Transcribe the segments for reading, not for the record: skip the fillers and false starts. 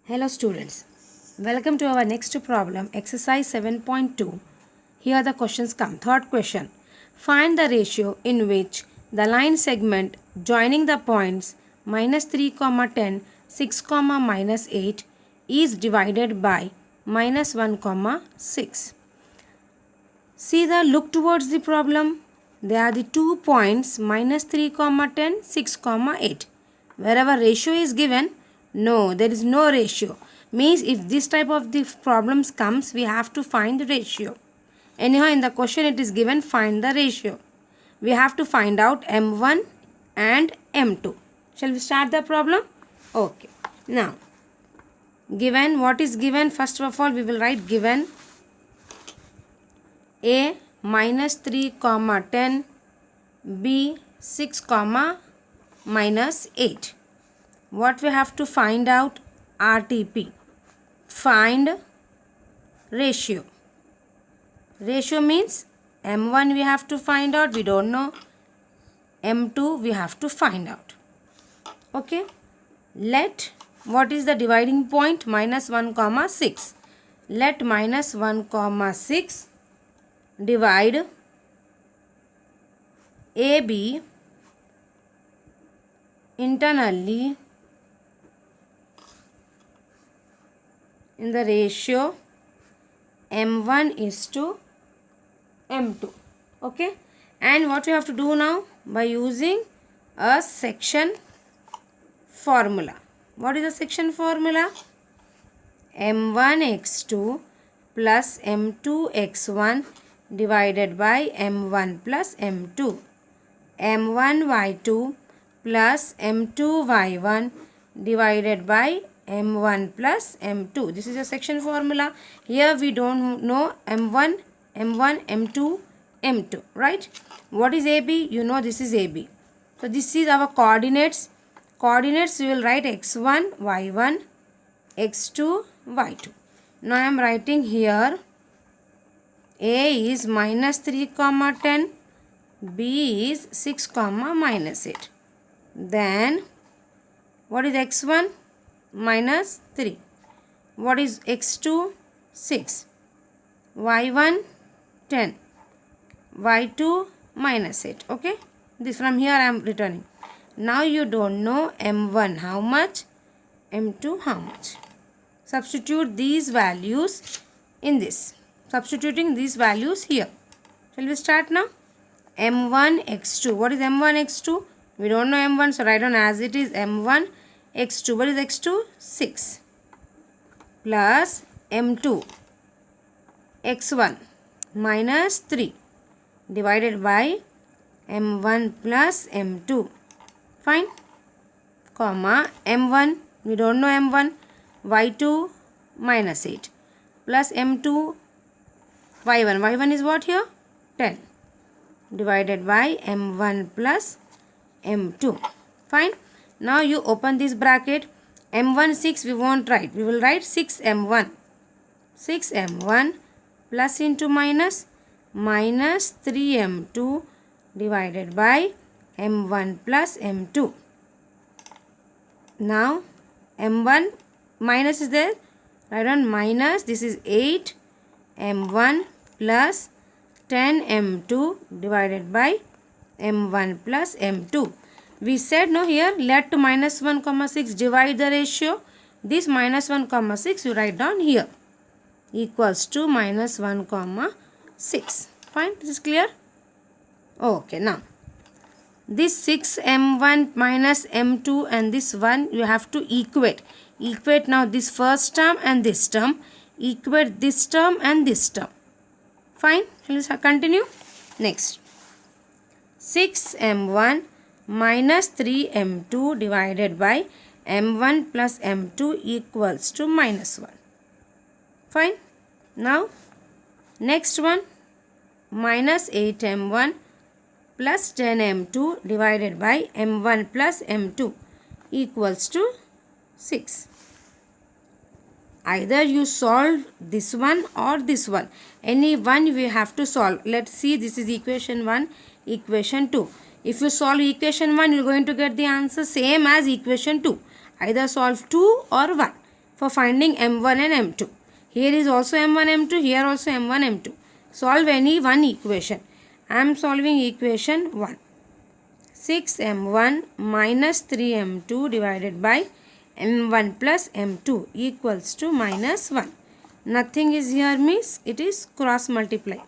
Hello students, welcome to our next problem, exercise 7.2. Here the questions come. Third question, find the ratio in which the line segment joining the points -3, 10, 6, -8 is divided by -1, 6. See the look towards the problem. There are the 2 points -3, 10, 6, 8. Wherever ratio is given, no, there is no ratio. Means if this type of the problems comes, we have to find the ratio. Anyhow, in the question it is given find the ratio. We have to find out M1 and M2. Shall we start the problem? Okay. Now, given, what is given? First of all, we will write given A -3, 10, B 6, -8. What we have to find out? RTP. Find ratio. Ratio means M1 we have to find out, we don't know. M2 we have to find out. Okay. Let, what is the dividing point? -1, 6. Let -1, 6 divide AB internally in the ratio M1 is to M2. Okay. And what you have to do now? By using a section formula. What is the section formula? M1x2 plus M2x1 divided by M1 plus M2. M1y2 plus M2y1 divided by M1 plus M2. This is a section formula. Here we don't know M1, M2, M2, right? What is AB? You know this is AB. So this is our coordinates. Coordinates we will write x1, y1, x2, y2. Now I am writing here A is -3, 10, B is 6, -8. Then what is x1? -3. What is x2? 6. y1 10. y2 -8. Okay. This from here I am returning. Now you don't know M1 how much, M2 how much. Substitute these values in this. Substituting these values here. Shall we start now? M1 x2. What is M1 x2? We don't know M1, so write down as it is M1 x2. What is x2? 6. Plus M2 x1 -3 divided by M1 plus M2. Fine. Comma M1. We don't know M1. y2 -8 plus M2 y1. y1 is what here? 10 divided by M1 plus M2. Fine. Now you open this bracket. M1 6 we won't write. We will write 6M1. 6M1 plus into minus -3M2 divided by M1 plus M2. Now M1 minus is there. Write on minus. This is 8M1 plus 10M2 divided by M1 plus M2. We said no here, let -1, 6 divide the ratio. This -1, 6 you write down here equals to -1, 6. Fine, this is clear? Okay, now this 6M1 minus M2 and this 1 you have to equate. Equate now this first term and this term. Equate this term and this term. Fine, let's continue. Next, 6M1 minus 3M2 divided by M1 plus M2 equals to -1. Fine. Now, next one, minus 8M1 plus 10M2 divided by M1 plus M2 equals to 6. Either you solve this one or this one. Any one we have to solve. Let's see, this is equation 1, equation 2. If you solve equation 1, you are going to get the answer same as equation 2. Either solve 2 or 1. for finding m1 and m2. Here is also m1, m2, here also m1, m2. Solve any one equation. I am solving equation 1. 6m1 minus 3m2 divided by m1 plus m2 equals to minus 1. Nothing is here means it is cross multiply.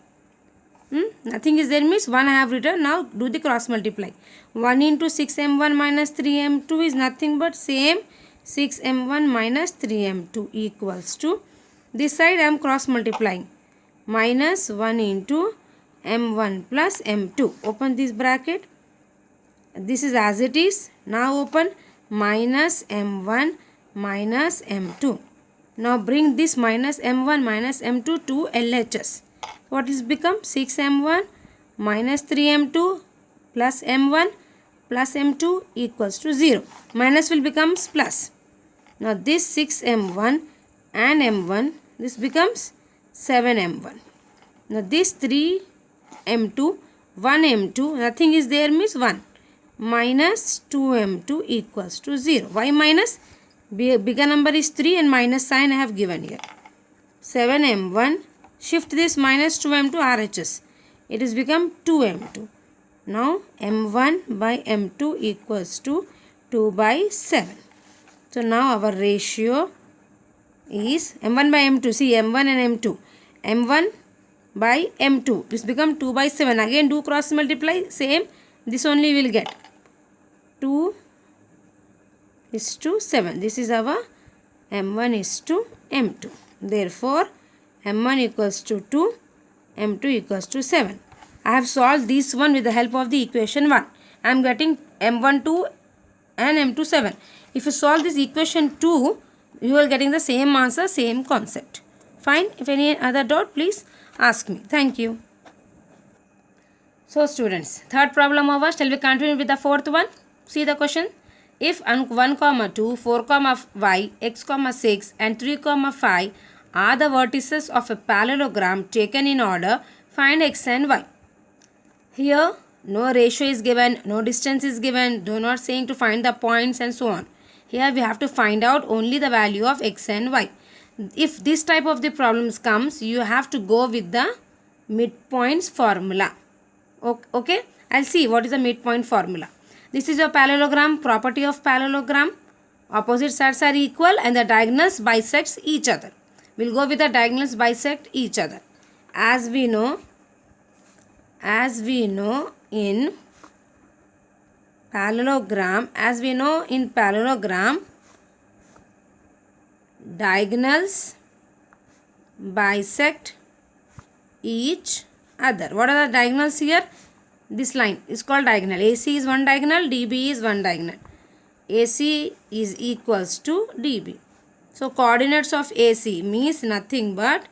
Nothing is there means 1 I have written. Now do the cross multiply. 1 into 6m1 minus 3m2 is nothing but same 6m1 minus 3m2 equals to, this side I am cross multiplying, minus 1 into m1 plus m2. Open this bracket. This is as it is. Now open minus m1 minus m2. Now bring this minus m1 minus m2 to LHS. What is become? 6m1 minus 3m2 plus m1 plus m2 equals to 0. Minus will becomes plus. Now this 6m1 and m1, this becomes 7m1. Now this 3m2, 1m2, nothing is there means 1. Minus 2m2 equals to 0. Why minus? Bigger number is 3 and minus sign I have given here. 7m1, shift this minus 2m to RHS. It is become 2m2. Now m1 by m2 equals to 2 by 7. So now our ratio is m1 by m2. See m1 and m2. m1 by m2. This become 2 by 7. Again do cross multiply. Same. This only will get. 2 is to 7. This is our m1 is to m2. Therefore, m1 equals to 2, m2 equals to 7. I have solved this one with the help of the equation 1. I am getting m1 2 and m2 7. If you solve this equation 2, you are getting the same answer, same concept. Fine. If any other doubt, please ask me. Thank you. So students, third problem over. Shall we continue with the fourth one? See the question. If 1, 2, 4, y, x, 6 and 3, 5 are the vertices of a parallelogram taken in order, find x and y. Here no ratio is given, no distance is given, do not saying to find the points and so on. Here we have to find out only the value of x and y. If this type of the problems comes, you have to go with the midpoints formula. Okay, I'll see what is the midpoint formula. This is a parallelogram, property of parallelogram. Opposite sides are equal and the diagonals bisects each other. We'll go with the diagonals bisect each other. As we know in parallelogram, diagonals bisect each other. What are the diagonals here? This line is called diagonal. AC is one diagonal, DB is one diagonal. AC is equals to DB. So coordinates of AC means nothing but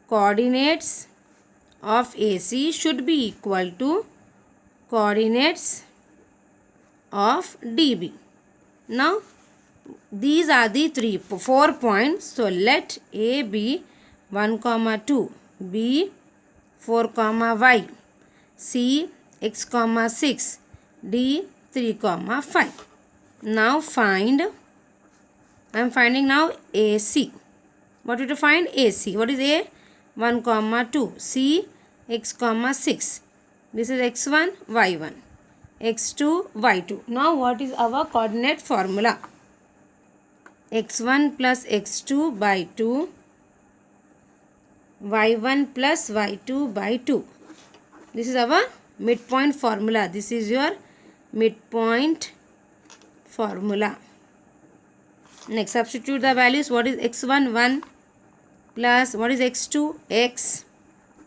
coordinates of AC should be equal to coordinates of DB. Now these are the 4 points. So let A be 1, 2, B 4, y, C x, 6, D 3, 5. Now I am finding now AC. What is to find? AC. What is A? 1, 2, C x, 6. This is x1, y1, x2, y2. Now what is our coordinate formula? x1 plus x2 by 2, y1 plus y2 by 2. This is our midpoint formula. This is your midpoint formula. Next, substitute the values. What is x1? 1 plus what is x2? X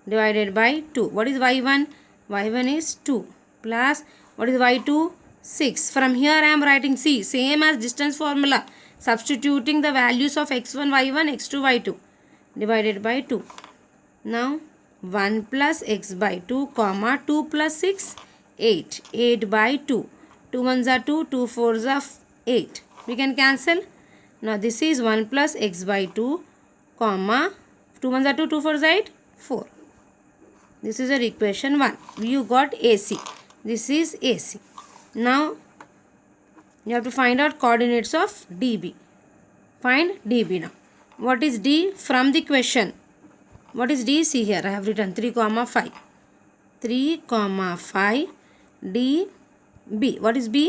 divided by 2. What is y1? y1 is 2 plus what is y2? 6. From here I am writing C, same as distance formula. Substituting the values of x1, y1, x2, y2 divided by 2. Now 1 plus x by 2, 2 plus 6, 8. 8 by 2. 2 ones are 2, 2 fours are 8. We can cancel. Now this is 1 plus x by 2, 2 ones are 2, 2 fours are 8, 4. This is your equation 1. You got AC. This is AC. Now you have to find out coordinates of DB. Find dB now. What is d from the question? What is d? See here, I have written 3 comma 5. 3 comma 5 dB. What is b?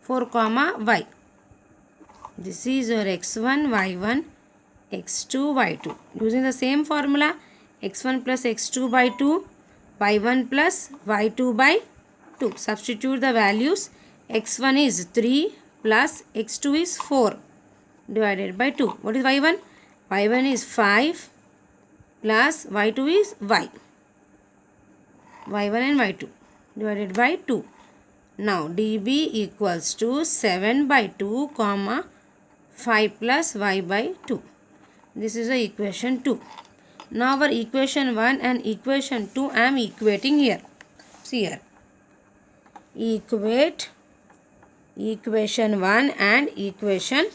4 comma y. This is your x1, y1, x2, y2. Using the same formula, x1 plus x2 by 2, y1 plus y2 by 2. Substitute the values. x1 is 3 plus x2 is 4 divided by 2. What is y1? y1 is 5 plus y2 is y. y1 and y2 divided by 2. Now dB equals to 7 by 2 comma 5 plus y by 2. This is the equation 2. Now our equation 1 and equation 2 I am equating here. See here. Equate equation 1 and equation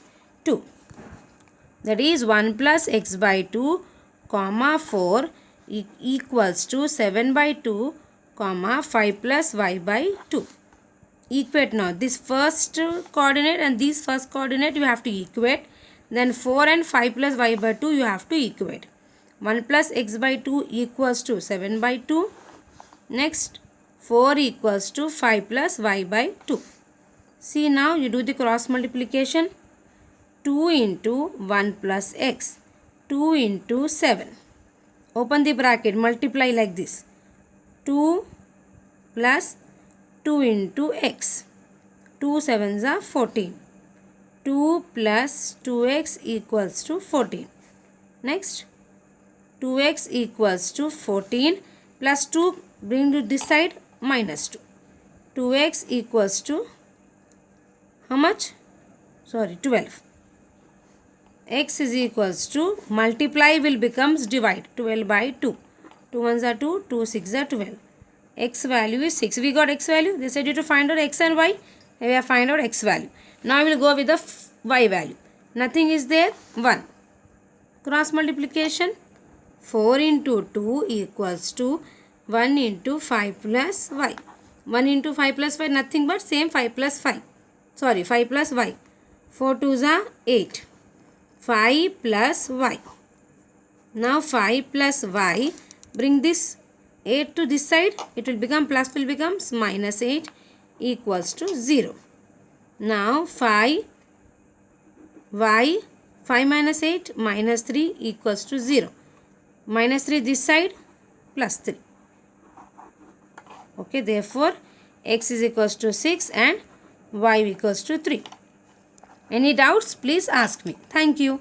2. That is 1 plus x by 2 comma 4 equals to 7 by 2 comma 5 plus y by 2. Equate now this first coordinate and this first coordinate you have to equate. Then 4 and 5 plus y by 2 you have to equate. 1 plus x by 2 equals to 7 by 2. Next 4 equals to 5 plus y by 2. See now you do the cross multiplication. 2 into 1 plus x. 2 into 7. Open the bracket, multiply like this. 2 plus 2 into x. 2 sevens are 14. 2 plus 2x equals to 14. Next 2x equals to 14 plus 2 bring to this side minus 2. 2x equals to how much? Sorry, 12. X is equals to multiply will becomes divide. 12 by 2. 2 ones are 2, 2 6 are 12. X value is 6. We got x value. They said you to find out x and y. We have find out x value. Now we will go with the y value. Nothing is there. 1. Cross multiplication. 4 into 2 equals to 1 into 5 plus y. 1 into 5 plus y nothing but same 5 plus 5. Sorry, 5 plus y. 4 2s are 8. 5 plus y. Now 5 plus y. Bring this 8 to this side. It will become plus will becomes minus 8 equals to 0. Now 5 y 5 minus 8 minus 3 equals to 0. Minus 3 this side plus 3. Okay, therefore x is equals to 6 and y equals to 3. Any doubts? Please ask me. Thank you.